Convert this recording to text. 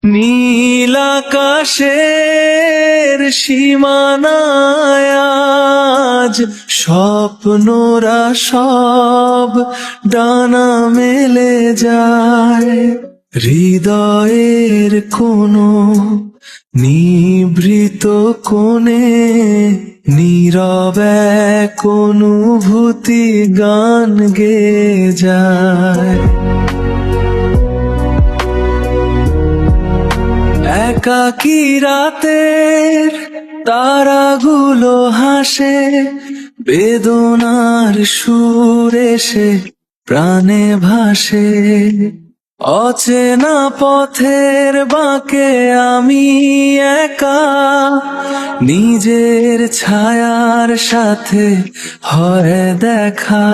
নীল আকাশের সীমানায় আজ স্বপ্নরা সব ডানা মেলে যায়। হৃদয়ের কোনো নিভৃত কোণে নীরব এক অনুভূতি গান গেয়ে যায়। একাকী রাতের তারাগুলো হাসে, বেদনার সুর এসে প্রাণে ভাসে। অচেনা পথের বাঁকে আমি একা, নিজের ছায়ার সাথে হয় দেখা।